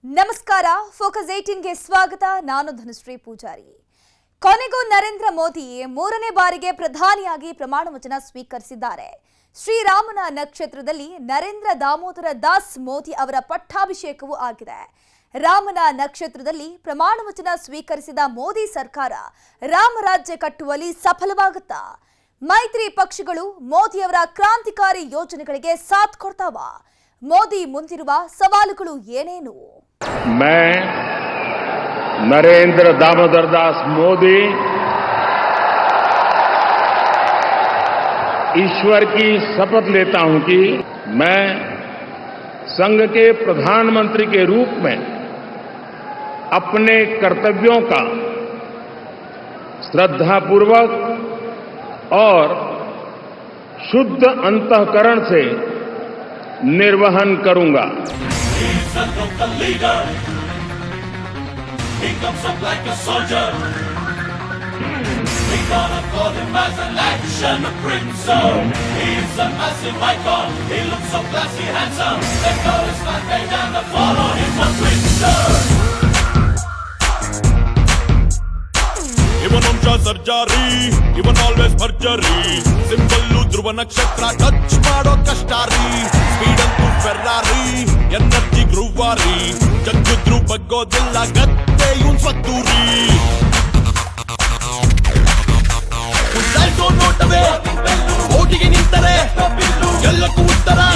ನಮಸ್ಕಾರ ಫೋಕಸ್ 18ಗೆ ಸ್ವಾಗತ. ನಾನು ಧನುಶ್ರೀ ಪೂಜಾರಿ. ಕೊನೆಗೂ ನರೇಂದ್ರ ಮೋದಿ ಮೂರನೇ ಬಾರಿಗೆ ಪ್ರಧಾನಿಯಾಗಿ ಪ್ರಮಾಣ ವಚನ ಸ್ವೀಕರಿಸಿದ್ದಾರೆ. ಶ್ರೀರಾಮನ ನಕ್ಷತ್ರದಲ್ಲಿ ನರೇಂದ್ರ ದಾಮೋದರ ದಾಸ್ ಮೋದಿ ಅವರ ಪಟ್ಟಾಭಿಷೇಕವೂ ಆಗಿದೆ. ರಾಮನ ನಕ್ಷತ್ರದಲ್ಲಿ ಪ್ರಮಾಣ ವಚನ ಸ್ವೀಕರಿಸಿದ ಮೋದಿ ಸರ್ಕಾರ ರಾಮರಾಜ್ಯ ಕಟ್ಟುವಲ್ಲಿ ಸಫಲವಾಗುತ್ತಾ? ಮೈತ್ರಿ ಪಕ್ಷಗಳು ಮೋದಿಯವರ ಕ್ರಾಂತಿಕಾರಿ ಯೋಜನೆಗಳಿಗೆ ಸಾಥ್ ಕೊಡ್ತಾವ? ಮೋದಿ ಮುಂದಿರುವ ಸವಾಲುಗಳು ಏನೇನು? मैं नरेंद्र दामोदर दास मोदी ईश्वर की शपथ लेता हूं कि मैं संघ के प्रधानमंत्री के रूप में अपने कर्तव्यों का श्रद्धापूर्वक और शुद्ध अंतःकरण से निर्वहन करूंगा. He's a local leader. He comes up like a soldier. We gonna call him as an action prince. He's a massive icon. He looks so classy, handsome. They call his man page and the follow him on Twitter. Even Amsha Sarjari, even always Marjory. Symbol Dhruva Nakshatra, touch Mado Kashtari. Speed and Ferrari, energy Gruvari. Jaggudru Baggodilla, Gatte Yun Faturi. Udalto Notave, Voting in Intare, Yella Kuttara,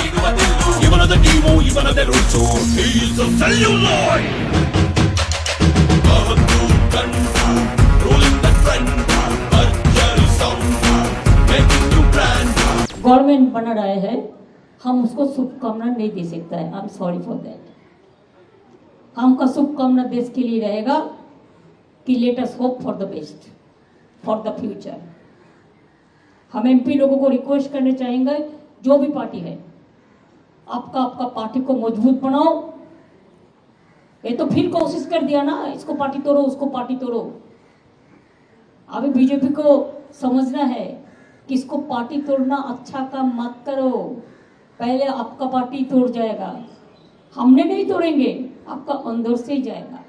even of the Divo, even of the Russo. He's a celluloid. Government बना रहा है, हम उसको शुभकामना नहीं दे सकता है. I am sorry for that. हमका शुभकामना देश के लिए रहेगा कि let us hope for the best for the future. हम एमपी लोगों को रिक्वेस्ट करने चाहेंगे, जो भी पार्टी है, आपका पार्टी को मजबूत बनाओ. ये तो फिर कोशिश कर दिया ना, इसको पार्टी तोड़ो, उसको पार्टी तोड़ो. अभी बीजेपी को समझना है कि इसको पार्टी तोड़ना अच्छा काम मत करो. पहले आपका पार्टी तोड़ जाएगा. हमने नहीं तोड़ेंगे, आपका अंदर से जाएगा.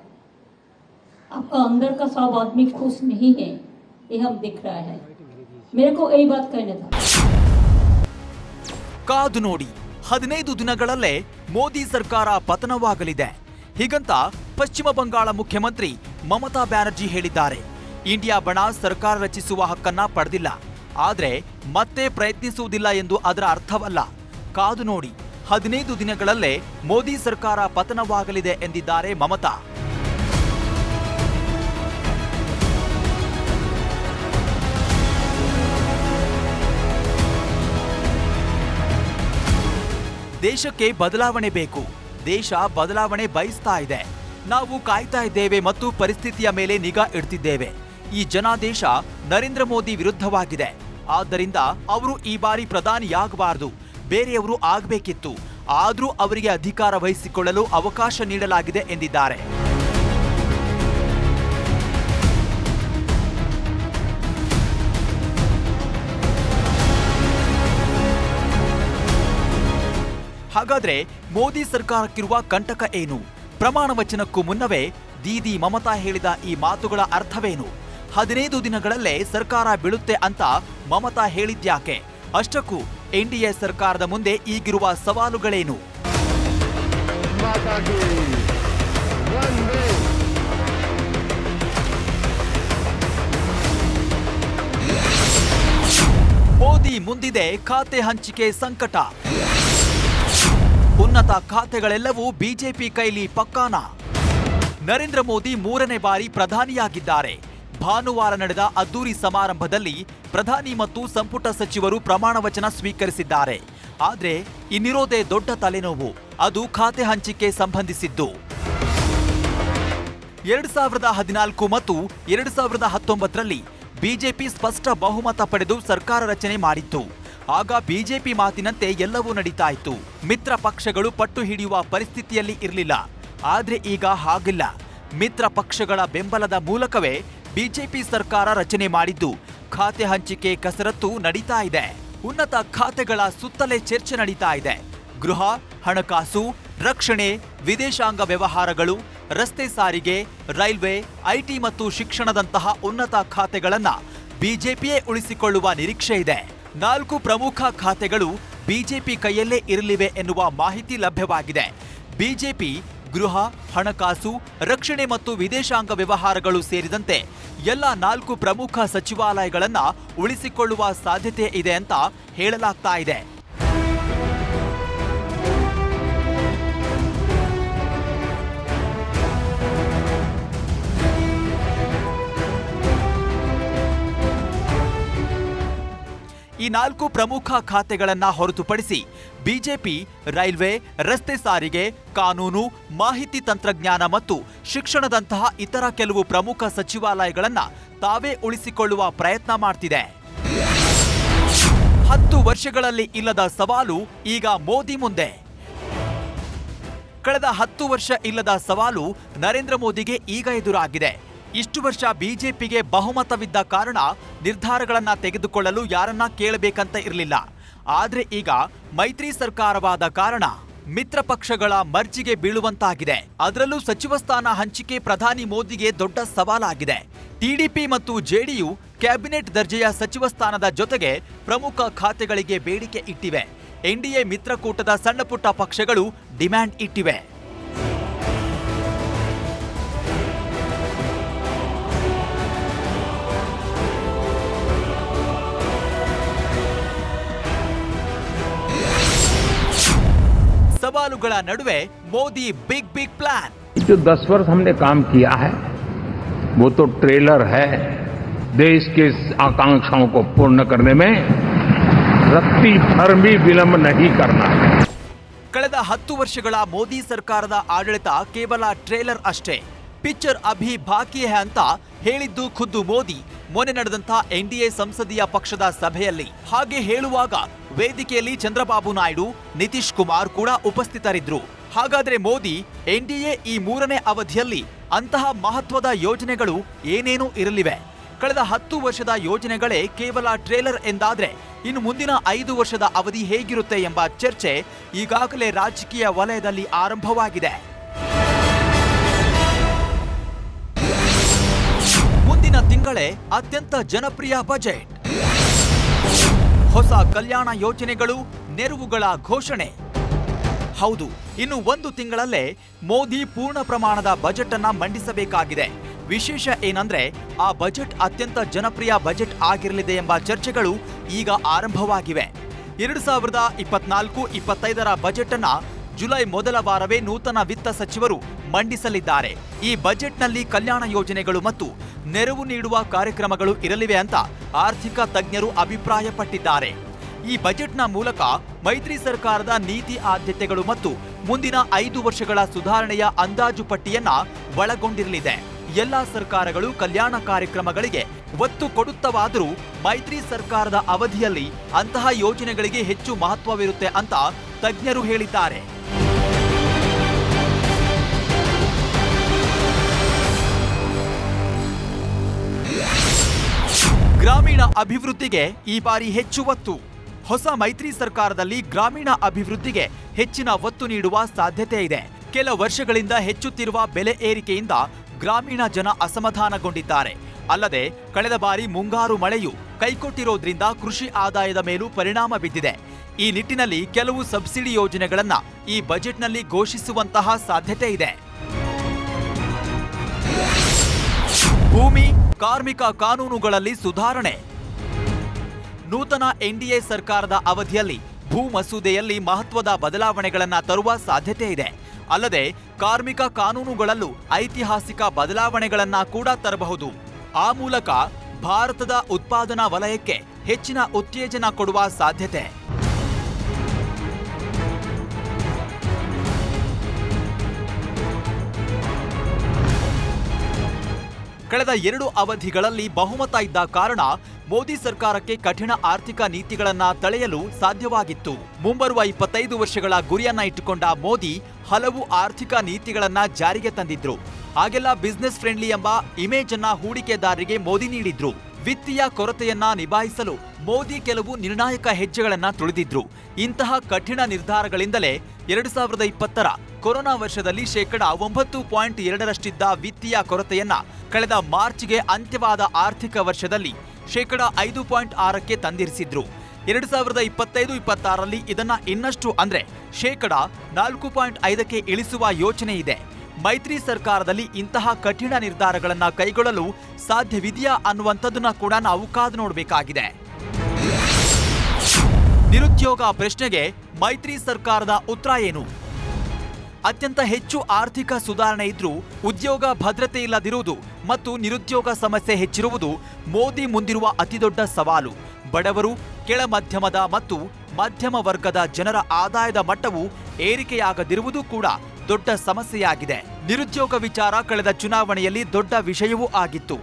आपका अंदर का सब आदमी खुश नहीं है, ये हम दिख रहा है. मेरे को यही बात कहना था. ಕಾದು ನೋಡಿ, 15 ದಿನಗಳಲ್ಲೇ ಮೋದಿ ಸರ್ಕಾರ ಪತನವಾಗಲಿದೆ. ಹೀಗಂತ ಪಶ್ಚಿಮ ಬಂಗಾಳ ಮುಖ್ಯಮಂತ್ರಿ ಮಮತಾ ಬ್ಯಾನರ್ಜಿ ಹೇಳಿದ್ದಾರೆ. ಇಂಡಿಯಾ ಬಣ ಸರ್ಕಾರ ರಚಿಸುವ ಹಕ್ಕನ್ನ ಪಡೆದಿಲ್ಲ, ಆದರೆ ಮತ್ತೆ ಪ್ರಯತ್ನಿಸುವುದಿಲ್ಲ ಎಂದು ಅದರ ಅರ್ಥವಲ್ಲ. ಕಾದು ನೋಡಿ, 15 ದಿನಗಳಲ್ಲೇ ಮೋದಿ ಸರ್ಕಾರ ಪತನವಾಗಲಿದೆ ಎಂದಿದ್ದಾರೆ ಮಮತಾ. ದೇಶಕ್ಕೆ ಬದಲಾವಣೆ ಬೇಕು. ದೇಶ ಬದಲಾವಣೆ ಬಯಸ್ತಾ ಇದೆ. ನಾವು ಕಾಯ್ತಾ ಇದ್ದೇವೆ ಮತ್ತು ಪರಿಸ್ಥಿತಿಯ ಮೇಲೆ ನಿಗಾ ಇಡ್ತಿದ್ದೇವೆ. ಈ ಜನಾದೇಶ ನರೇಂದ್ರ ಮೋದಿ ವಿರುದ್ಧವಾಗಿದೆ. ಆದ್ದರಿಂದ ಅವರು ಈ ಬಾರಿ ಪ್ರಧಾನಿಯಾಗಬಾರದು, ಬೇರೆಯವರು ಆಗಬೇಕಿತ್ತು. ಆದರೂ ಅವರಿಗೆ ಅಧಿಕಾರ ವಹಿಸಿಕೊಳ್ಳಲು ಅವಕಾಶ ನೀಡಲಾಗಿದೆ ಎಂದಿದ್ದಾರೆ. ಹಾಗಾದ್ರೆ ಮೋದಿ ಸರ್ಕಾರಕ್ಕಿರುವ ಕಂಟಕ ಏನು? ಪ್ರಮಾಣ ವಚನಕ್ಕೂ ಮುನ್ನವೇ ದೀದಿ ಮಮತಾ ಹೇಳಿದ ಈ ಮಾತುಗಳ ಅರ್ಥವೇನು? 15 ದಿನಗಳಲ್ಲೇ ಸರ್ಕಾರ ಬೀಳುತ್ತೆ ಅಂತ ಮಮತಾ ಹೇಳಿದ್ಯಾಕೆ? ಅಷ್ಟಕ್ಕೂ ಎನ್ಡಿಎ ಸರ್ಕಾರದ ಮುಂದೆ ಈಗಿರುವ ಸವಾಲುಗಳೇನು? ಮೋದಿ ಮುಂದಿದೆ ಖಾತೆ ಹಂಚಿಕೆ ಸಂಕಟ. ಉನ್ನತ ಖಾತೆಗಳೆಲ್ಲವೂ ಬಿಜೆಪಿ ಕೈಲಿ ಪಕ್ಕಾನ. ನರೇಂದ್ರ ಮೋದಿ ಮೂರನೇ ಬಾರಿ ಪ್ರಧಾನಿಯಾಗಿದ್ದಾರೆ. ಭಾನುವಾರ ನಡೆದ ಅದ್ದೂರಿ ಸಮಾರಂಭದಲ್ಲಿ ಪ್ರಧಾನಿ ಮತ್ತು ಸಂಪುಟ ಸಚಿವರು ಪ್ರಮಾಣ ವಚನ ಸ್ವೀಕರಿಸಿದ್ದಾರೆ. ಆದರೆ ಇನ್ನಿರೋದೇ ದೊಡ್ಡ ತಲೆನೋವು, ಅದು ಖಾತೆ ಹಂಚಿಕೆ ಸಂಬಂಧಿಸಿದ್ದು. 2014 ಮತ್ತು 2019ರಲ್ಲಿ ಬಿಜೆಪಿ ಸ್ಪಷ್ಟ ಬಹುಮತ ಪಡೆದು ಸರ್ಕಾರ ರಚನೆ ಮಾಡಿತ್ತು. ಆಗ ಬಿಜೆಪಿ ಮಾತಿನಂತೆ ಎಲ್ಲವೂ ನಡೀತಾ ಇತ್ತು. ಮಿತ್ರ ಪಕ್ಷಗಳು ಪಟ್ಟು ಹಿಡಿಯುವ ಪರಿಸ್ಥಿತಿಯಲ್ಲಿ ಇರಲಿಲ್ಲ. ಆದ್ರೆ ಈಗ ಹಾಗಿಲ್ಲ. ಮಿತ್ರ ಪಕ್ಷಗಳ ಬೆಂಬಲದ ಮೂಲಕವೇ ಬಿಜೆಪಿ ಸರ್ಕಾರ ರಚನೆ ಮಾಡಿದ್ದು ಖಾತೆ ಹಂಚಿಕೆ ಕಸರತ್ತು ನಡೀತಾ ಇದೆ. ಉನ್ನತ ಖಾತೆಗಳ ಸುತ್ತಲೇ ಚರ್ಚೆ ನಡೀತಾ ಇದೆ. ಗೃಹ, ಹಣಕಾಸು, ರಕ್ಷಣೆ, ವಿದೇಶಾಂಗ ವ್ಯವಹಾರಗಳು, ರಸ್ತೆ ಸಾರಿಗೆ, ರೈಲ್ವೆ, ಐಟಿ ಮತ್ತು ಶಿಕ್ಷಣದಂತಹ ಉನ್ನತ ಖಾತೆಗಳನ್ನ ಬಿಜೆಪಿಯೇ ಉಳಿಸಿಕೊಳ್ಳುವ ನಿರೀಕ್ಷೆ ಇದೆ. 4 ಪ್ರಮುಖ ಖಾತೆಗಳು ಬಿಜೆಪಿ ಕೈಯಲ್ಲೇ ಇರಲಿವೆ ಎನ್ನುವ ಮಾಹಿತಿ ಲಭ್ಯವಾಗಿದೆ. ಬಿಜೆಪಿ ಗೃಹ, ಹಣಕಾಸು, ರಕ್ಷಣೆ ಮತ್ತು ವಿದೇಶಾಂಗ ವ್ಯವಹಾರಗಳು ಸೇರಿದಂತೆ ಎಲ್ಲ 4 ಪ್ರಮುಖ ಸಚಿವಾಲಯಗಳನ್ನ ಉಳಿಸಿಕೊಳ್ಳುವ ಸಾಧ್ಯತೆ ಇದೆ ಅಂತ ಹೇಳಲಾಗ್ತಾ ಇದೆ. ಈ 4 ಪ್ರಮುಖ ಖಾತೆಗಳನ್ನ ಹೊರತುಪಡಿಸಿ ಬಿಜೆಪಿ ರೈಲ್ವೆ, ರಸ್ತೆ ಸಾರಿಗೆ, ಕಾನೂನು, ಮಾಹಿತಿ ತಂತ್ರಜ್ಞಾನ ಮತ್ತು ಶಿಕ್ಷಣದಂತಹ ಇತರ ಕೆಲವು ಪ್ರಮುಖ ಸಚಿವಾಲಯಗಳನ್ನ ತಾವೇ ಉಳಿಸಿಕೊಳ್ಳುವ ಪ್ರಯತ್ನ ಮಾಡ್ತಿದೆ. 10 ವರ್ಷಗಳಲ್ಲಿ ಇಲ್ಲದ ಸವಾಲು ಈಗ ಮೋದಿ ಮುಂದೆ. ಕಳೆದ 10 ವರ್ಷ ಇಲ್ಲದ ಸವಾಲು ನರೇಂದ್ರ ಮೋದಿಗೆ ಈಗ ಎದುರಾಗಿದೆ. ಇಷ್ಟು ವರ್ಷ ಬಿಜೆಪಿಗೆ ಬಹುಮತವಿದ್ದ ಕಾರಣ ನಿರ್ಧಾರಗಳನ್ನ ತೆಗೆದುಕೊಳ್ಳಲು ಯಾರನ್ನ ಕೇಳಬೇಕಂತ ಇರಲಿಲ್ಲ. ಆದ್ರೆ ಈಗ ಮೈತ್ರಿ ಸರ್ಕಾರವಾದ ಕಾರಣ ಮಿತ್ರ ಪಕ್ಷಗಳ ಮರ್ಜಿಗೆ ಬೀಳುವಂತಾಗಿದೆ. ಅದರಲ್ಲೂ ಸಚಿವ ಸ್ಥಾನ ಹಂಚಿಕೆ ಪ್ರಧಾನಿ ಮೋದಿಗೆ ದೊಡ್ಡ ಸವಾಲಾಗಿದೆ. ಟಿಡಿಪಿ ಮತ್ತು ಜೆಡಿಯು ಕ್ಯಾಬಿನೆಟ್ ದರ್ಜೆಯ ಸಚಿವ ಸ್ಥಾನದ ಜೊತೆಗೆ ಪ್ರಮುಖ ಖಾತೆಗಳಿಗೆ ಬೇಡಿಕೆ ಇಟ್ಟಿವೆ. ಎನ್ಡಿಎ ಮಿತ್ರಕೂಟದ ಸಣ್ಣಪುಟ್ಟ ಪಕ್ಷಗಳು ಡಿಮ್ಯಾಂಡ್ ಇಟ್ಟಿವೆ. सवालुಗಳ नडुवे मोदी बिग प्लान। जो 10 वर्ष हमने काम किया है वो तो ट्रेलर है। देश के आकांक्षाओं को पूर्ण करने में रत्ती भर भी विलंब नहीं करना है। ಕಳೆದ 10 ವರ್ಷಗಳ ಮೋದಿ ಸರ್ಕಾರದ ಆಡಳಿತ ಕೇವಲ ಟ್ರೇಲರ್ ಅಷ್ಟೇ. ಪಿಕ್ಚರ್ ಅಭಿ ಬಾಕಿ ಹೈ ಅಂತ ಹೇಳಿದ್ದು ಖುದ್ದು ಮೋದಿ ಮೊನ್ನೆ ನಡೆದಂತ ಎನ್ಡಿಎ ಸಂಸದೀಯ ಪಕ್ಷದ ಸಭೆಯಲ್ಲಿ. ಹಾಗೆ ಹೇಳುವಾಗ ವೇದಿಕೆಯಲ್ಲಿ ಚಂದ್ರಬಾಬು ನಾಯ್ಡು, ನಿತೀಶ್ ಕುಮಾರ್ ಕೂಡ ಉಪಸ್ಥಿತರಿದ್ರು. ಹಾಗಾದ್ರೆ ಮೋದಿ ಎನ್ಡಿಎ ಈ 3ನೇ ಅವಧಿಯಲ್ಲಿ ಅಂತಹ ಮಹತ್ವದ ಯೋಜನೆಗಳು ಏನೇನು ಇರಲಿವೆ? ಕಳೆದ 10 ವರ್ಷದ ಯೋಜನೆಗಳೇ ಕೇವಲ ಟ್ರೇಲರ್ ಎಂದಾದ್ರೆ ಇನ್ನು ಮುಂದಿನ 5 ವರ್ಷದ ಅವಧಿ ಹೇಗಿರುತ್ತೆ ಎಂಬ ಚರ್ಚೆ ಈಗಾಗಲೇ ರಾಜಕೀಯ ವಲಯದಲ್ಲಿ ಆರಂಭವಾಗಿದೆ. ಮುಂದಿನ ತಿಂಗಳೇ ಅತ್ಯಂತ ಜನಪ್ರಿಯ ಬಜೆಟ್. ಹೊಸ ಕಲ್ಯಾಣ ಯೋಜನೆಗಳು, ನೆರವುಗಳ ಘೋಷಣೆ. ಹೌದು, ಇನ್ನು 1 ತಿಂಗಳಲ್ಲೇ ಮೋದಿ ಪೂರ್ಣ ಪ್ರಮಾಣದ ಬಜೆಟ್ ಅನ್ನ ಮಂಡಿಸಬೇಕಾಗಿದೆ. ವಿಶೇಷ ಏನಂದ್ರೆ ಆ ಬಜೆಟ್ ಅತ್ಯಂತ ಜನಪ್ರಿಯ ಬಜೆಟ್ ಆಗಿರಲಿದೆ ಎಂಬ ಚರ್ಚೆಗಳು ಈಗ ಆರಂಭವಾಗಿವೆ. 2024-25ರ ಬಜೆಟ್ ಅನ್ನ ಜುಲೈ ಮೊದಲ ವಾರವೇ ನೂತನ ವಿತ್ತ ಸಚಿವರು ಮಂಡಿಸಲಿದ್ದಾರೆ. ಈ ಬಜೆಟ್ನಲ್ಲಿ ಕಲ್ಯಾಣ ಯೋಜನೆಗಳು ಮತ್ತು ನೆರವು ನೀಡುವ ಕಾರ್ಯಕ್ರಮಗಳು ಇರಲಿವೆ ಅಂತ ಆರ್ಥಿಕ ತಜ್ಞರು ಅಭಿಪ್ರಾಯಪಟ್ಟಿದ್ದಾರೆ. ಈ ಬಜೆಟ್ನ ಮೂಲಕ ಮೈತ್ರಿ ಸರ್ಕಾರದ ನೀತಿ ಆದ್ಯತೆಗಳು ಮತ್ತು ಮುಂದಿನ 5 ವರ್ಷಗಳ ಸುಧಾರಣೆಯ ಅಂದಾಜು ಪಟ್ಟಿಯನ್ನ ಒಳಗೊಂಡಿರಲಿದೆ. ಎಲ್ಲಾ ಸರ್ಕಾರಗಳು ಕಲ್ಯಾಣ ಕಾರ್ಯಕ್ರಮಗಳಿಗೆ ಒತ್ತು ಕೊಡುತ್ತವಾದರೂ ಮೈತ್ರಿ ಸರ್ಕಾರದ ಅವಧಿಯಲ್ಲಿ ಅಂತಹ ಯೋಜನೆಗಳಿಗೆ ಹೆಚ್ಚು ಮಹತ್ವವಿರುತ್ತೆ ಅಂತ ತಜ್ಞರು ಹೇಳಿದ್ದಾರೆ. ಗ್ರಾಮೀಣ ಅಭಿವೃದ್ಧಿಗೆ ಈ ಬಾರಿ ಹೆಚ್ಚು ಒತ್ತು. ಹೊಸ ಮೈತ್ರಿ ಸರ್ಕಾರದಲ್ಲಿ ಗ್ರಾಮೀಣ ಅಭಿವೃದ್ಧಿಗೆ ಹೆಚ್ಚಿನ ಒತ್ತು ನೀಡುವ ಸಾಧ್ಯತೆ ಇದೆ. ಕೆಲ ವರ್ಷಗಳಿಂದ ಹೆಚ್ಚುತ್ತಿರುವ ಬೆಲೆ ಏರಿಕೆಯಿಂದ ಗ್ರಾಮೀಣ ಜನ ಅಸಮಾಧಾನಗೊಂಡಿದ್ದಾರೆ. ಅಲ್ಲದೆ ಕಳೆದ ಬಾರಿ ಮುಂಗಾರು ಮಳೆಯು ಕೈಕೊಟ್ಟಿರೋದ್ರಿಂದ ಕೃಷಿ ಆದಾಯದ ಮೇಲೂ ಪರಿಣಾಮ ಬಿದ್ದಿದೆ. ಈ ನಿಟ್ಟಿನಲ್ಲಿ ಕೆಲವು ಸಬ್ಸಿಡಿ ಯೋಜನೆಗಳನ್ನ ಈ ಬಜೆಟ್ನಲ್ಲಿ ಘೋಷಿಸುವಂತಹ ಸಾಧ್ಯತೆ ಇದೆ. ಭೂಮಿ, ಕಾರ್ಮಿಕ ಕಾನೂನುಗಳಲ್ಲಿ ಸುಧಾರಣೆ. ನೂತನ ಎನ್ಡಿಎ ಸರ್ಕಾರದ ಅವಧಿಯಲ್ಲಿ ಭೂ ಮಸೂದೆಯಲ್ಲಿ ಮಹತ್ವದ ಬದಲಾವಣೆಗಳನ್ನು ತರುವ ಸಾಧ್ಯತೆ ಇದೆ. ಅಲ್ಲದೆ ಕಾರ್ಮಿಕ ಕಾನೂನುಗಳಲ್ಲೂ ಐತಿಹಾಸಿಕ ಬದಲಾವಣೆಗಳನ್ನ ಕೂಡ ತರಬಹುದು. ಆ ಮೂಲಕ ಭಾರತದ ಉತ್ಪಾದನಾ ವಲಯಕ್ಕೆ ಹೆಚ್ಚಿನ ಉತ್ತೇಜನ ಕೊಡುವ ಸಾಧ್ಯತೆ. ಕಳೆದ 2 ಅವಧಿಗಳಲ್ಲಿ ಬಹುಮತ ಇದ್ದ ಕಾರಣ ಮೋದಿ ಸರ್ಕಾರಕ್ಕೆ ಕಠಿಣ ಆರ್ಥಿಕ ನೀತಿಗಳನ್ನ ತಳೆಯಲು ಸಾಧ್ಯವಾಗಿತ್ತು. ಮುಂಬರುವ 25 ವರ್ಷಗಳ ಗುರಿಯನ್ನ ಇಟ್ಟುಕೊಂಡ ಮೋದಿ ಹಲವು ಆರ್ಥಿಕ ನೀತಿಗಳನ್ನ ಜಾರಿಗೆ ತಂದಿದ್ರು. ಹಾಗೆಲ್ಲ ಬಿಸಿನೆಸ್ ಫ್ರೆಂಡ್ಲಿ ಎಂಬ ಇಮೇಜ್ ಅನ್ನ ಹೂಡಿಕೆದಾರರಿಗೆ ಮೋದಿ ನೀಡಿದ್ರು. ವಿತ್ತೀಯ ಕೊರತೆಯನ್ನ ನಿಭಾಯಿಸಲು ಮೋದಿ ಕೆಲವು ನಿರ್ಣಾಯಕ ಹೆಜ್ಜೆಗಳನ್ನ ತುಳಿದಿದ್ರು. ಇಂತಹ ಕಠಿಣ ನಿರ್ಧಾರಗಳಿಂದಲೇ 2020ರ ಕೊರೋನಾ ವರ್ಷದಲ್ಲಿ ಶೇಕಡ 9.2ರಷ್ಟಿದ್ದ ವಿತ್ತೀಯ ಕೊರತೆಯನ್ನ ಕಳೆದ ಮಾರ್ಚ್ಗೆ ಅಂತ್ಯವಾದ ಆರ್ಥಿಕ ವರ್ಷದಲ್ಲಿ ಶೇಕಡ 5.6ಕ್ಕೆ ತಂದಿರಿಸಿದ್ರು. 2025-26ರಲ್ಲಿ ಇದನ್ನ ಇನ್ನಷ್ಟು ಅಂದ್ರೆ ಶೇಕಡ 4.5ಕ್ಕೆ ಇಳಿಸುವ ಯೋಚನೆ ಇದೆ. ಮೈತ್ರಿ ಸರ್ಕಾರದಲ್ಲಿ ಇಂತಹ ಕಠಿಣ ನಿರ್ಧಾರಗಳನ್ನ ಕೈಗೊಳ್ಳಲು ಸಾಧ್ಯವಿದೆಯಾ ಅನ್ನುವಂಥದ್ದನ್ನ ಕೂಡ ನಾವು ಕಾದು ನೋಡಬೇಕಾಗಿದೆ. ನಿರುದ್ಯೋಗ ಪ್ರಶ್ನೆಗೆ ಮೈತ್ರಿ ಸರ್ಕಾರದ ಉತ್ತರ ಏನು? ಅತ್ಯಂತ ಹೆಚ್ಚು ಆರ್ಥಿಕ ಸುಧಾರಣೆ ಇದ್ರೂ ಉದ್ಯೋಗ ಭದ್ರತೆ ಇಲ್ಲದಿರುವುದು ಮತ್ತು ನಿರುದ್ಯೋಗ ಸಮಸ್ಯೆ ಹೆಚ್ಚಿರುವುದು ಮೋದಿ ಮುಂದಿರುವ ಅತಿದೊಡ್ಡ ಸವಾಲು. ಬಡವರು, ಕೆಳ ಮಧ್ಯಮದ ಮತ್ತು ಮಧ್ಯಮ ವರ್ಗದ ಜನರ ಆದಾಯದ ಮಟ್ಟವು ಏರಿಕೆಯಾಗದಿರುವುದು ಕೂಡ ದೊಡ್ಡ ಸಮಸ್ಯೆಯಾಗಿದೆ. ನಿರುದ್ಯೋಗ ವಿಚಾರ ಕಳೆದ ಚುನಾವಣೆಯಲ್ಲಿ ದೊಡ್ಡ ವಿಷಯವೂ ಆಗಿತ್ತು.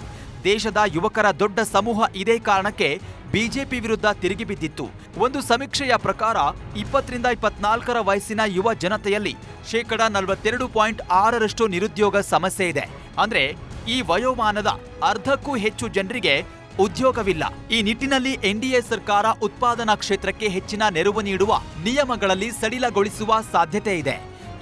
ದೇಶದ ಯುವಕರ ದೊಡ್ಡ ಸಮೂಹ ಇದೇ ಕಾರಣಕ್ಕೆ ಬಿಜೆಪಿ ವಿರುದ್ಧ ತಿರುಗಿ ಬಿದ್ದಿತ್ತು. ಒಂದು ಸಮೀಕ್ಷೆಯ ಪ್ರಕಾರ 20ರಿಂದ 24ರ ವಯಸ್ಸಿನ ಯುವ ಜನತೆಯಲ್ಲಿ ಶೇಕಡ 42.6ರಷ್ಟು ನಿರುದ್ಯೋಗ ಸಮಸ್ಯೆ ಇದೆ. ಅಂದ್ರೆ ಈ ವಯೋಮಾನದ ಅರ್ಧಕ್ಕೂ ಹೆಚ್ಚು ಜನರಿಗೆ ಉದ್ಯೋಗವಿಲ್ಲ. ಈ ನಿಟ್ಟಿನಲ್ಲಿ ಎನ್ಡಿಎ ಸರ್ಕಾರ ಉತ್ಪಾದನಾ ಕ್ಷೇತ್ರಕ್ಕೆ ಹೆಚ್ಚಿನ ನೆರವು ನೀಡುವ ನಿಯಮಗಳಲ್ಲಿ ಸಡಿಲಗೊಳಿಸುವ ಸಾಧ್ಯತೆ ಇದೆ.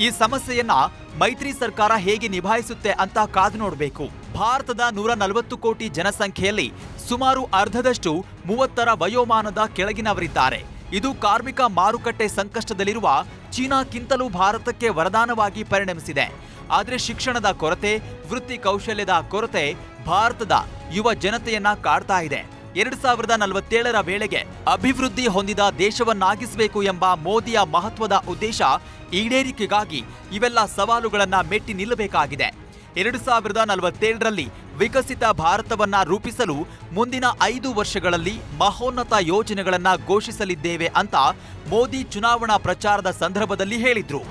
ಈ ಸಮಸ್ಯೆಯನ್ನ ಮೈತ್ರಿ ಸರ್ಕಾರ ಹೇಗೆ ನಿಭಾಯಿಸುತ್ತೆ ಅಂತ ಕಾದು ನೋಡಬೇಕು. ಭಾರತದ 140 ಕೋಟಿ ಜನಸಂಖ್ಯೆಯಲ್ಲಿ ಸುಮಾರು ಅರ್ಧದಷ್ಟು 30ರ ವಯೋಮಾನದ ಕೆಳಗಿನವರಿದ್ದಾರೆ. ಇದು ಕಾರ್ಮಿಕ ಮಾರುಕಟ್ಟೆ ಸಂಕಷ್ಟದಲ್ಲಿರುವ ಚೀನಾಕ್ಕಿಂತಲೂ ಭಾರತಕ್ಕೆ ವರದಾನವಾಗಿ ಪರಿಣಮಿಸಿದೆ. ಆದರೆ ಶಿಕ್ಷಣದ ಕೊರತೆ, ವೃತ್ತಿ ಕೌಶಲ್ಯದ ಕೊರತೆ ಭಾರತದ ಯುವ ಜನತೆಯನ್ನ ಕಾಡ್ತಾ ಇದೆ. 2047ರ ವೇಳೆಗೆ ಅಭಿವೃದ್ಧಿ ಹೊಂದಿದ ದೇಶವನ್ನಾಗಿಸಬೇಕು ಎಂಬ ಮೋದಿಯ ಮಹತ್ವದ ಉದ್ದೇಶ ಈಡೇರಿಕೆಗಾಗಿ ಇವೆಲ್ಲ ಸವಾಲುಗಳನ್ನ ಮೆಟ್ಟಿ ನಿಲ್ಲಬೇಕಾಗಿದೆ. 2047ರಲ್ಲಿ ವಿಕಸಿತ ಭಾರತವನ್ನ ರೂಪಿಸಲು ಮುಂದಿನ 5 ವರ್ಷಗಳಲ್ಲಿ ಮಹೋನ್ನತ ಯೋಜನೆಗಳನ್ನ ಘೋಷಿಸಲಿದ್ದೇವೆ ಅಂತ ಮೋದಿ ಚುನಾವಣಾ ಪ್ರಚಾರದ ಸಂದರ್ಭದಲ್ಲಿ ಹೇಳಿದ್ರು.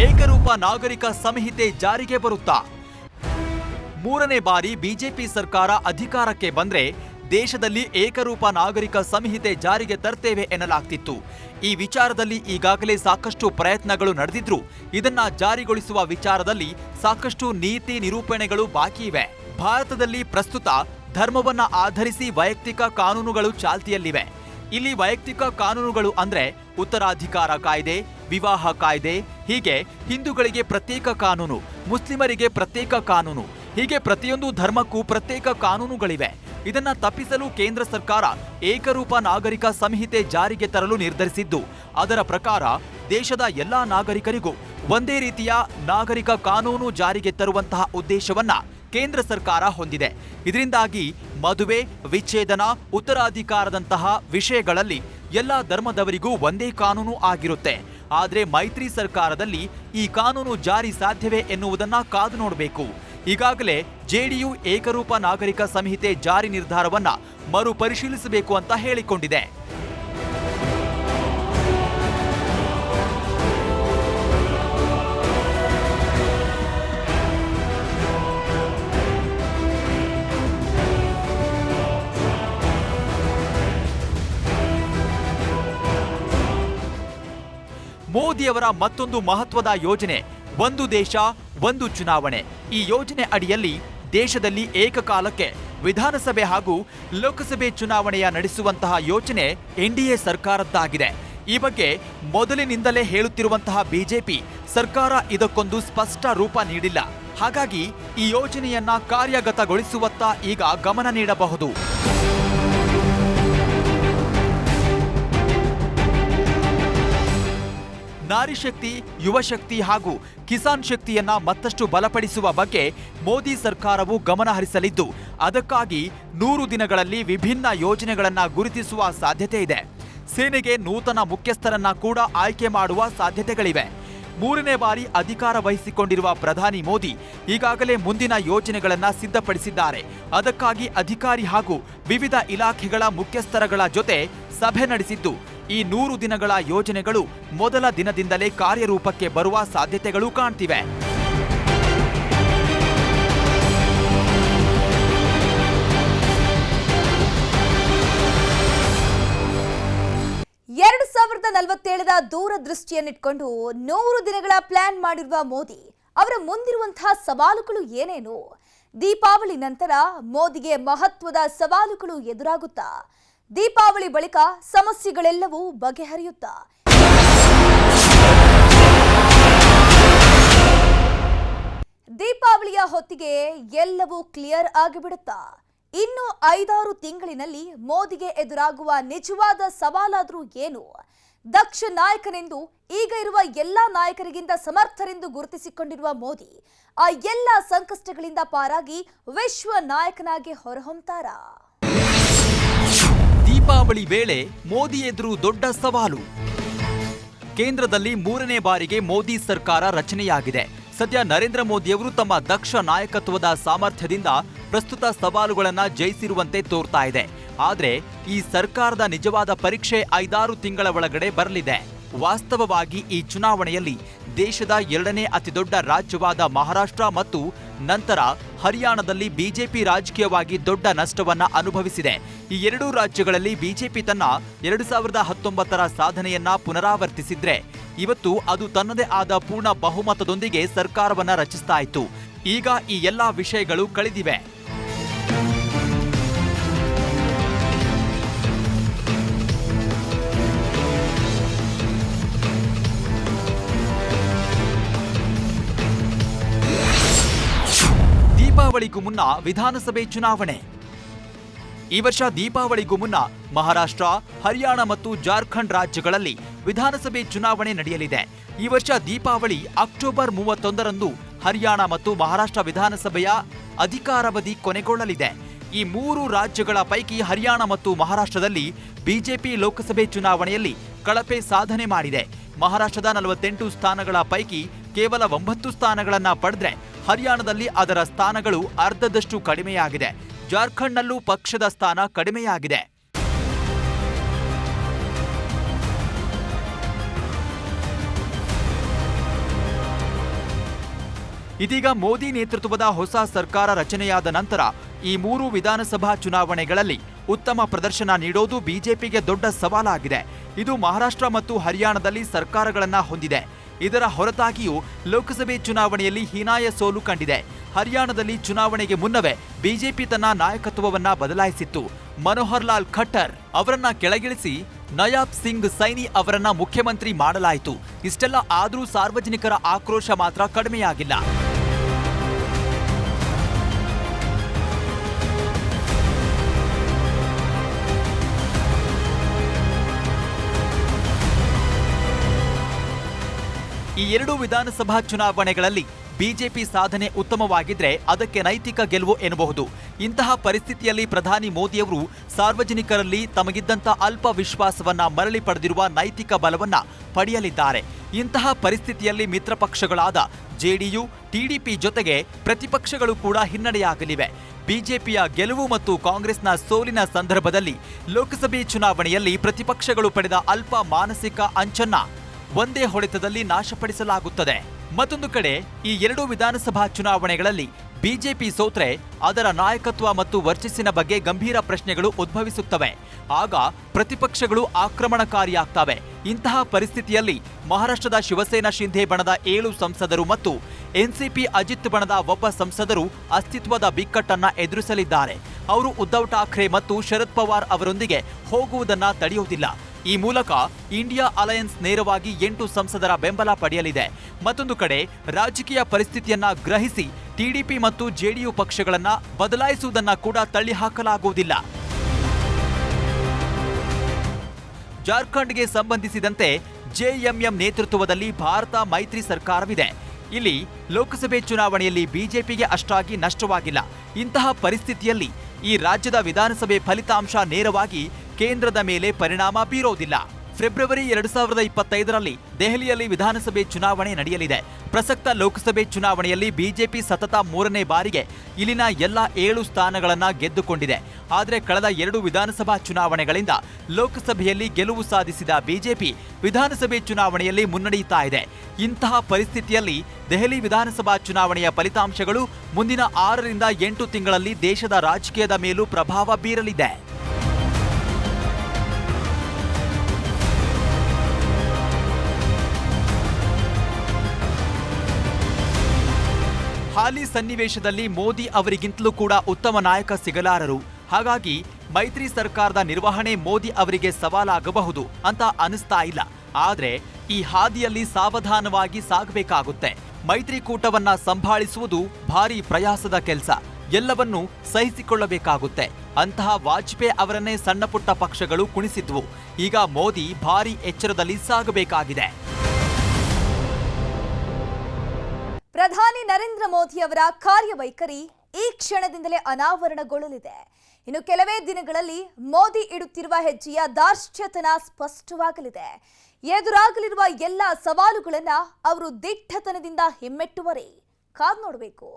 ಏಕರೂಪ ನಾಗರಿಕ ಸಂಹಿತೆ ಜಾರಿಗೆ ಬರುತ್ತಾ? 3ನೇ ಬಾರಿ ಬಿಜೆಪಿ ಸರ್ಕಾರ ಅಧಿಕಾರಕ್ಕೆ ಬಂದ್ರೆ ದೇಶದಲ್ಲಿ ಏಕರೂಪ ನಾಗರಿಕ ಸಂಹಿತೆ ಜಾರಿಗೆ ತರ್ತೇವೆ ಎನ್ನಲಾಗ್ತಿತ್ತು. ಈ ವಿಚಾರದಲ್ಲಿ ಈಗಾಗಲೇ ಸಾಕಷ್ಟು ಪ್ರಯತ್ನಗಳು ನಡೆದಿದ್ರು. ಇದನ್ನ ಜಾರಿಗೊಳಿಸುವ ವಿಚಾರದಲ್ಲಿ ಸಾಕಷ್ಟು ನೀತಿ ನಿರೂಪಣೆಗಳು ಬಾಕಿ ಇವೆ. ಭಾರತದಲ್ಲಿ ಪ್ರಸ್ತುತ ಧರ್ಮವನ್ನ ಆಧರಿಸಿ ವೈಯಕ್ತಿಕ ಕಾನೂನುಗಳು ಚಾಲ್ತಿಯಲ್ಲಿವೆ. ಇಲ್ಲಿ ವೈಯಕ್ತಿಕ ಕಾನೂನುಗಳು ಅಂದ್ರೆ ಉತ್ತರಾಧಿಕಾರ ಕಾಯ್ದೆ, ವಿವಾಹ ಕಾಯ್ದೆ, ಹೀಗೆ ಹಿಂದೂಗಳಿಗೆ ಪ್ರತ್ಯೇಕ ಕಾನೂನು, ಮುಸ್ಲಿಮರಿಗೆ ಪ್ರತ್ಯೇಕ ಕಾನೂನು, ಹೀಗೆ ಪ್ರತಿಯೊಂದು ಧರ್ಮಕ್ಕೂ ಪ್ರತ್ಯೇಕ ಕಾನೂನುಗಳಿವೆ. ಇದನ್ನ ತಪ್ಪಿಸಲು ಕೇಂದ್ರ ಸರ್ಕಾರ ಏಕರೂಪ ನಾಗರಿಕ ಸಂಹಿತೆ ಜಾರಿಗೆ ತರಲು ನಿರ್ಧರಿಸಿದ್ದು, ಅದರ ಪ್ರಕಾರ ದೇಶದ ಎಲ್ಲಾ ನಾಗರಿಕರಿಗೂ ಒಂದೇ ರೀತಿಯ ನಾಗರಿಕ ಕಾನೂನು ಜಾರಿಗೆ ತರುವಂತಹ ಉದ್ದೇಶವನ್ನ ಕೇಂದ್ರ ಸರ್ಕಾರ ಹೊಂದಿದೆ. ಇದರಿಂದಾಗಿ ಮದುವೆ, ವಿಚ್ಛೇದನ, ಉತ್ತರಾಧಿಕಾರದಂತಹ ವಿಷಯಗಳಲ್ಲಿ ಎಲ್ಲಾ ಧರ್ಮದವರಿಗೂ ಒಂದೇ ಕಾನೂನು ಆಗಿರುತ್ತೆ. ಆದರೆ ಮೈತ್ರಿ ಸರ್ಕಾರದಲ್ಲಿ ಈ ಕಾನೂನು ಜಾರಿ ಸಾಧ್ಯವೇ ಎನ್ನುವುದನ್ನ ಕಾದು ನೋಡಬೇಕು. ಈಗಾಗಲೇ ಜೆಡಿಯು ಏಕರೂಪ ನಾಗರಿಕ ಸಂಹಿತೆ ಜಾರಿ ನಿರ್ಧಾರವನ್ನ ಮರುಪರಿಶೀಲಿಸಬೇಕು ಅಂತ ಹೇಳಿಕೊಂಡಿದೆ. ಮೋದಿಯವರ ಮತ್ತೊಂದು ಮಹತ್ವದ ಯೋಜನೆ ಒಂದು ದೇಶ ಒಂದು ಚುನಾವಣೆ. ಈ ಯೋಜನೆ ಅಡಿಯಲ್ಲಿ ದೇಶದಲ್ಲಿ ಏಕಕಾಲಕ್ಕೆ ವಿಧಾನಸಭೆ ಹಾಗೂ ಲೋಕಸಭೆ ಚುನಾವಣೆಯ ನಡೆಸುವಂತಹ ಯೋಜನೆ ಎನ್ಡಿಎ ಸರ್ಕಾರದ್ದಾಗಿದೆ. ಈ ಬಗ್ಗೆ ಮೊದಲಿನಿಂದಲೇ ಹೇಳುತ್ತಿರುವಂತಹ ಬಿಜೆಪಿ ಸರ್ಕಾರ ಇದಕ್ಕೊಂದು ಸ್ಪಷ್ಟ ರೂಪ ನೀಡಿಲ್ಲ. ಹಾಗಾಗಿ ಈ ಯೋಜನೆಯನ್ನ ಕಾರ್ಯಗತಗೊಳಿಸುವತ್ತ ಈಗ ಗಮನ ನೀಡಬಹುದು. ನಾರಿ ಶಕ್ತಿ, ಯುವ ಶಕ್ತಿ ಹಾಗೂ ಕಿಸಾನ್ ಶಕ್ತಿಯನ್ನ ಮತ್ತಷ್ಟು ಬಲಪಡಿಸುವ ಬಗ್ಗೆ ಮೋದಿ ಸರ್ಕಾರವು ಗಮನ ಹರಿಸಲಿದ್ದು, ಅದಕ್ಕಾಗಿ 100 ದಿನಗಳಲ್ಲಿ ವಿಭಿನ್ನ ಯೋಜನೆಗಳನ್ನ ಗುರುತಿಸುವ ಸಾಧ್ಯತೆ ಇದೆ. ಸೇನೆಗೆ ನೂತನ ಮುಖ್ಯಸ್ಥರನ್ನ ಕೂಡ ಆಯ್ಕೆ ಮಾಡುವ ಸಾಧ್ಯತೆಗಳಿವೆ. 3ನೇ ಬಾರಿ ಅಧಿಕಾರ ವಹಿಸಿಕೊಂಡಿರುವ ಪ್ರಧಾನಿ ಮೋದಿ ಈಗಾಗಲೇ ಮುಂದಿನ ಯೋಜನೆಗಳನ್ನ ಸಿದ್ಧಪಡಿಸಿದ್ದಾರೆ. ಅದಕ್ಕಾಗಿ ಅಧಿಕಾರಿ ಹಾಗೂ ವಿವಿಧ ಇಲಾಖೆಗಳ ಮುಖ್ಯಸ್ಥರಗಳ ಜೊತೆ ಸಭೆ ನಡೆಸಿದ್ದು, ಈ 100 ದಿನಗಳ ಯೋಜನೆಗಳು ಮೊದಲ ದಿನದಿಂದಲೇ ಕಾರ್ಯರೂಪಕ್ಕೆ ಬರುವ ಸಾಧ್ಯತೆಗಳು ಕಾಣ್ತಿವೆ. ಎರಡು 2024 2047ರ ದೂರದೃಷ್ಟಿಯನ್ನಿಟ್ಕೊಂಡು 100 ದಿನಗಳ ಪ್ಲಾನ್ ಮಾಡಿರುವ ಮೋದಿ ಅವರ ಮುಂದಿರುವಂತಹ ಸವಾಲುಗಳು ಏನೇನು? ದೀಪಾವಳಿ ನಂತರ ಮೋದಿಗೆ ಮಹತ್ವದ ಸವಾಲುಗಳು ಎದುರಾಗುತ್ತಾ? ದೀಪಾವಳಿ ಬಳಿಕ ಸಮಸ್ಯೆಗಳೆಲ್ಲವೂ ಬಗೆಹರಿಯುತ್ತಾ? ದೀಪಾವಳಿಯ ಹೊತ್ತಿಗೆ ಎಲ್ಲವೂ ಕ್ಲಿಯರ್ ಆಗಿಬಿಡುತ್ತಾ? ಇನ್ನು 5-6 ತಿಂಗಳಿನಲ್ಲಿ ಮೋದಿಗೆ ಎದುರಾಗುವ ನಿಜವಾದ ಸವಾಲಾದ್ರೂ ಏನು? ದಕ್ಷ ನಾಯಕನೆಂದು ಈಗ ಇರುವ ಎಲ್ಲಾ ನಾಯಕರಿಗಿಂತ ಸಮರ್ಥರೆಂದು ಗುರುತಿಸಿಕೊಂಡಿರುವ ಮೋದಿ ಆ ಎಲ್ಲ ಸಂಕಷ್ಟಗಳಿಂದ ಪಾರಾಗಿ ವಿಶ್ವ ನಾಯಕನಾಗಿ ಹೊರಹೊಮ್ಮುತ್ತಾರಾ? ದೀಪಾವಳಿ ವೇಳೆ ಮೋದಿ ಎದುರು ದೊಡ್ಡ ಸವಾಲು. ಕೇಂದ್ರದಲ್ಲಿ 3ನೇ ಬಾರಿಗೆ ಮೋದಿ ಸರ್ಕಾರ ರಚನೆಯಾಗಿದೆ. ಸದ್ಯ ನರೇಂದ್ರ ಮೋದಿಯವರು ತಮ್ಮ ದಕ್ಷ ನಾಯಕತ್ವದ ಸಾಮರ್ಥ್ಯದಿಂದ ಪ್ರಸ್ತುತ ಸವಾಲುಗಳನ್ನ ಜಯಿಸಿರುವಂತೆ ತೋರ್ತಾ ಇದೆ. ಆದ್ರೆ ಈ ಸರ್ಕಾರದ ನಿಜವಾದ ಪರೀಕ್ಷೆ 5-6 ತಿಂಗಳ ಒಳಗಡೆ ಬರಲಿದೆ. ವಾಸ್ತವವಾಗಿ ಈ ಚುನಾವಣೆಯಲ್ಲಿ ದೇಶದ 2ನೇ ಅತಿದೊಡ್ಡ ರಾಜ್ಯವಾದ ಮಹಾರಾಷ್ಟ್ರ ಮತ್ತು ನಂತರ ಹರಿಯಾಣದಲ್ಲಿ ಬಿಜೆಪಿ ರಾಜಕೀಯವಾಗಿ ದೊಡ್ಡ ನಷ್ಟವನ್ನ ಅನುಭವಿಸಿದೆ. ಈ ಎರಡೂ ರಾಜ್ಯಗಳಲ್ಲಿ ಬಿಜೆಪಿ ತನ್ನ 2019ರ ಸಾಧನೆಯನ್ನ ಪುನರಾವರ್ತಿಸಿದ್ರೆ ಇವತ್ತು ಅದು ತನ್ನದೇ ಆದ ಪೂರ್ಣ ಬಹುಮತದೊಂದಿಗೆ ಸರ್ಕಾರವನ್ನ ರಚಿಸ್ತಾ ಇತ್ತು. ಈಗ ಈ ಎಲ್ಲಾ ವಿಷಯಗಳು ಕಳೆದಿವೆ. ದೀಪಾವಳಿಗೂ ಮುನ್ನ ವಿಧಾನಸಭೆ ಚುನಾವಣೆ. ಈ ವರ್ಷ ದೀಪಾವಳಿಗೂ ಮುನ್ನ ಮಹಾರಾಷ್ಟ್ರ, ಹರಿಯಾಣ ಮತ್ತು ಜಾರ್ಖಂಡ್ ರಾಜ್ಯಗಳಲ್ಲಿ ವಿಧಾನಸಭೆ ಚುನಾವಣೆ ನಡೆಯಲಿದೆ. ಈ ವರ್ಷ ದೀಪಾವಳಿ ಅಕ್ಟೋಬರ್ 31ರಂದು ಹರಿಯಾಣ ಮತ್ತು ಮಹಾರಾಷ್ಟ್ರ ವಿಧಾನಸಭೆಯ ಅಧಿಕಾರಾವಧಿ ಕೊನೆಗೊಳ್ಳಲಿದೆ. ಈ 3 ರಾಜ್ಯಗಳ ಪೈಕಿ ಹರಿಯಾಣ ಮತ್ತು ಮಹಾರಾಷ್ಟ್ರದಲ್ಲಿ ಬಿಜೆಪಿ ಲೋಕಸಭೆ ಚುನಾವಣೆಯಲ್ಲಿ ಕಳಪೆ ಸಾಧನೆ ಮಾಡಿದೆ. ಮಹಾರಾಷ್ಟ್ರದ 48 ಸ್ಥಾನಗಳ ಪೈಕಿ ಕೇವಲ 9 ಸ್ಥಾನಗಳನ್ನ ಪಡೆದ್ರೆ ಹರಿಯಾಣದಲ್ಲಿ ಅದರ ಸ್ಥಾನಗಳು ಅರ್ಧದಷ್ಟು ಕಡಿಮೆಯಾಗಿದೆ. ಜಾರ್ಖಂಡ್ನಲ್ಲೂ ಪಕ್ಷದ ಸ್ಥಾನ ಕಡಿಮೆಯಾಗಿದೆ. ಇದೀಗ ಮೋದಿ ನೇತೃತ್ವದ ಹೊಸ ಸರ್ಕಾರ ರಚನೆಯಾದ ನಂತರ ಈ 3 ವಿಧಾನಸಭಾ ಚುನಾವಣೆಗಳಲ್ಲಿ ಉತ್ತಮ ಪ್ರದರ್ಶನ ನೀಡೋದು ಬಿಜೆಪಿಗೆ ದೊಡ್ಡ ಸವಾಲಾಗಿದೆ. ಇದು ಮಹಾರಾಷ್ಟ್ರ ಮತ್ತು ಹರಿಯಾಣದಲ್ಲಿ ಸರ್ಕಾರಗಳನ್ನ ಹೊಂದಿದೆ. ಇದರ ಹೊರತಾಗಿಯೂ ಲೋಕಸಭೆ ಚುನಾವಣೆಯಲ್ಲಿ ಹೀನಾಯ ಸೋಲು ಕಂಡಿದೆ. ಹರಿಯಾಣದಲ್ಲಿ ಚುನಾವಣೆಗೆ ಮುನ್ನವೇ ಬಿಜೆಪಿ ತನ್ನ ನಾಯಕತ್ವವನ್ನ ಬದಲಾಯಿಸಿತ್ತು. ಮನೋಹರ್ ಲಾಲ್ ಖಟ್ಟರ್ ಅವರನ್ನ ಕೆಳಗಿಳಿಸಿ ನಯಾಬ್ ಸಿಂಗ್ ಸೈನಿ ಅವರನ್ನ ಮುಖ್ಯಮಂತ್ರಿ ಮಾಡಲಾಯಿತು. ಇಷ್ಟೆಲ್ಲ ಆದರೂ ಸಾರ್ವಜನಿಕರ ಆಕ್ರೋಶ ಮಾತ್ರ ಕಡಿಮೆಯಾಗಿಲ್ಲ. ಈ 2 ವಿಧಾನಸಭಾ ಚುನಾವಣೆಗಳಲ್ಲಿ ಬಿಜೆಪಿ ಸಾಧನೆ ಉತ್ತಮವಾಗಿದ್ರೆ ಅದಕ್ಕೆ ನೈತಿಕ ಗೆಲುವು ಎನ್ನಬಹುದು. ಇಂತಹ ಪರಿಸ್ಥಿತಿಯಲ್ಲಿ ಪ್ರಧಾನಿ ಮೋದಿಯವರು ಸಾರ್ವಜನಿಕರಲ್ಲಿ ತಮಗಿದ್ದಂಥ ಅಲ್ಪ ವಿಶ್ವಾಸವನ್ನ ಮರಳಿ ಪಡೆದಿರುವ ನೈತಿಕ ಬಲವನ್ನ ಪಡೆಯಲಿದ್ದಾರೆ. ಇಂತಹ ಪರಿಸ್ಥಿತಿಯಲ್ಲಿ ಮಿತ್ರ ಪಕ್ಷಗಳಾದ ಜೆಡಿಯು, ಟಿಡಿಪಿ ಜೊತೆಗೆ ಪ್ರತಿಪಕ್ಷಗಳು ಕೂಡ ಹಿನ್ನಡೆಯಾಗಲಿವೆ. ಬಿಜೆಪಿಯ ಗೆಲುವು ಮತ್ತು ಕಾಂಗ್ರೆಸ್ನ ಸೋಲಿನ ಸಂದರ್ಭದಲ್ಲಿ ಲೋಕಸಭೆ ಚುನಾವಣೆಯಲ್ಲಿ ಪ್ರತಿಪಕ್ಷಗಳು ಪಡೆದ ಅಲ್ಪ ಮಾನಸಿಕ ಅಂಚನ್ನ ಒಂದೇ ಹೊಡೆತದಲ್ಲಿ ನಾಶಪಡಿಸಲಾಗುತ್ತದೆ. ಮತ್ತೊಂದು ಕಡೆ ಈ 2 ವಿಧಾನಸಭಾ ಚುನಾವಣೆಗಳಲ್ಲಿ ಬಿಜೆಪಿ ಸೋತ್ರೆ ಅದರ ನಾಯಕತ್ವ ಮತ್ತು ವರ್ಚಸ್ಸಿನ ಬಗ್ಗೆ ಗಂಭೀರ ಪ್ರಶ್ನೆಗಳು ಉದ್ಭವಿಸುತ್ತವೆ. ಆಗ ಪ್ರತಿಪಕ್ಷಗಳು ಆಕ್ರಮಣಕಾರಿಯಾಗ್ತವೆ. ಇಂತಹ ಪರಿಸ್ಥಿತಿಯಲ್ಲಿ ಮಹಾರಾಷ್ಟ್ರದ ಶಿವಸೇನಾ ಶಿಂಧೆ ಬಣದ 7 ಸಂಸದರು ಮತ್ತು ಎನ್ಸಿಪಿ ಅಜಿತ್ ಬಣದ ಒಬ್ಬ ಸಂಸದರು ಅಸ್ತಿತ್ವದ ಬಿಕ್ಕಟ್ಟನ್ನ ಎದುರಿಸಲಿದ್ದಾರೆ. ಅವರು ಉದ್ಧವ್ ಠಾಕ್ರೆ ಮತ್ತು ಶರದ್ ಪವಾರ್ ಅವರೊಂದಿಗೆ ಹೋಗುವುದನ್ನ ತಡೆಯುವುದಿಲ್ಲ. ಈ ಮೂಲಕ ಇಂಡಿಯಾ ಅಲಯನ್ಸ್ ನೇರವಾಗಿ 8 ಸಂಸದರ ಬೆಂಬಲ ಪಡೆಯಲಿದೆ. ಮತ್ತೊಂದು ಕಡೆ ರಾಜಕೀಯ ಪರಿಸ್ಥಿತಿಯನ್ನ ಗ್ರಹಿಸಿ ಟಿಡಿಪಿ ಮತ್ತು ಜೆಡಿಯು ಪಕ್ಷಗಳನ್ನ ಬದಲಾಯಿಸುವುದನ್ನ ಕೂಡ ತಳ್ಳಿಹಾಕಲಾಗುವುದಿಲ್ಲ. ಜಾರ್ಖಂಡ್ಗೆ ಸಂಬಂಧಿಸಿದಂತೆ ಜೆಎಂಎಂ ನೇತೃತ್ವದಲ್ಲಿ ಭಾರತ ಮೈತ್ರಿ ಸರ್ಕಾರವಿದೆ. ಇಲ್ಲಿ ಲೋಕಸಭೆ ಚುನಾವಣೆಯಲ್ಲಿ ಬಿಜೆಪಿಗೆ ಅಷ್ಟಾಗಿ ನಷ್ಟವಾಗಿಲ್ಲ. ಇಂತಹ ಪರಿಸ್ಥಿತಿಯಲ್ಲಿ ಈ ರಾಜ್ಯದ ವಿಧಾನಸಭೆ ಫಲಿತಾಂಶ ನೇರವಾಗಿ ಕೇಂದ್ರದ ಮೇಲೆ ಪರಿಣಾಮ ಬೀರೋದಿಲ್ಲ. ಫೆಬ್ರವರಿ 2025ರಲ್ಲಿ ದೆಹಲಿಯಲ್ಲಿ ವಿಧಾನಸಭೆ ಚುನಾವಣೆ ನಡೆಯಲಿದೆ. ಪ್ರಸಕ್ತ ಲೋಕಸಭೆ ಚುನಾವಣೆಯಲ್ಲಿ ಬಿಜೆಪಿ ಸತತ 3ನೇ ಬಾರಿಗೆ ಇಲ್ಲಿನ ಎಲ್ಲ 7 ಸ್ಥಾನಗಳನ್ನ ಗೆದ್ದುಕೊಂಡಿದೆ. ಆದರೆ ಕಳೆದ 2 ವಿಧಾನಸಭಾ ಚುನಾವಣೆಗಳಿಂದ ಲೋಕಸಭೆಯಲ್ಲಿ ಗೆಲುವು ಸಾಧಿಸಿದ ಬಿಜೆಪಿ ವಿಧಾನಸಭೆ ಚುನಾವಣೆಯಲ್ಲಿ ಮುನ್ನಡೆಯುತ್ತಾ ಇದೆ. ಇಂತಹ ಪರಿಸ್ಥಿತಿಯಲ್ಲಿ ದೆಹಲಿ ವಿಧಾನಸಭಾ ಚುನಾವಣೆಯ ಫಲಿತಾಂಶಗಳು ಮುಂದಿನ 6ರಿಂದ 8 ತಿಂಗಳಲ್ಲಿ ದೇಶದ ರಾಜಕೀಯದ ಮೇಲೂ ಪ್ರಭಾವ ಬೀರಲಿದೆ. ಹಾಲಿ ಸನ್ನಿವೇಶದಲ್ಲಿ ಮೋದಿ ಅವರಿಗಿಂತಲೂ ಕೂಡ ಉತ್ತಮ ನಾಯಕ ಸಿಗಲಾರರು. ಹಾಗಾಗಿ ಮೈತ್ರಿ ಸರ್ಕಾರದ ನಿರ್ವಹಣೆ ಮೋದಿ ಅವರಿಗೆ ಸವಾಲಾಗಬಹುದು ಅಂತ ಅನಿಸ್ತಾ ಇಲ್ಲ. ಆದ್ರೆ ಈ ಹಾದಿಯಲ್ಲಿ ಸಾವಧಾನವಾಗಿ ಸಾಗಬೇಕಾಗುತ್ತೆ. ಮೈತ್ರಿಕೂಟವನ್ನ ಸಂಭಾಳಿಸುವುದು ಭಾರಿ ಪ್ರಯಾಸದ ಕೆಲಸ. ಎಲ್ಲವನ್ನೂ ಸಹಿಸಿಕೊಳ್ಳಬೇಕಾಗುತ್ತೆ. ಅಂತಹ ವಾಜಪೇಯಿ ಅವರನ್ನೇ ಸಣ್ಣ ಪುಟ್ಟ ಪಕ್ಷಗಳು ಕುಣಿಸಿದ್ವು. ಈಗ ಮೋದಿ ಭಾರಿ ಎಚ್ಚರದಲ್ಲಿ ಸಾಗಬೇಕಾಗಿದೆ. ಪ್ರಧಾನಿ ನರೇಂದ್ರ ಮೋದಿ ಅವರ ಕಾರ್ಯವೈಖರಿ ಈ ಕ್ಷಣದಿಂದಲೇ ಅನಾವರಣಗೊಳ್ಳಲಿದೆ. ಇನ್ನು ಕೆಲವೇ ದಿನಗಳಲ್ಲಿ ಮೋದಿ ಇಡುತ್ತಿರುವ ಹೆಜ್ಜೆಯ ದಾರ್ಷ್ಟ್ಯತನ ಸ್ಪಷ್ಟವಾಗಲಿದೆ. ಎದುರಾಗಲಿರುವ ಎಲ್ಲ ಸವಾಲುಗಳನ್ನ ಅವರು ದಿಟ್ಟತನದಿಂದ ಹಿಮ್ಮೆಟ್ಟುವರೇ. ಕಾದ್ ನೋಡಬೇಕು.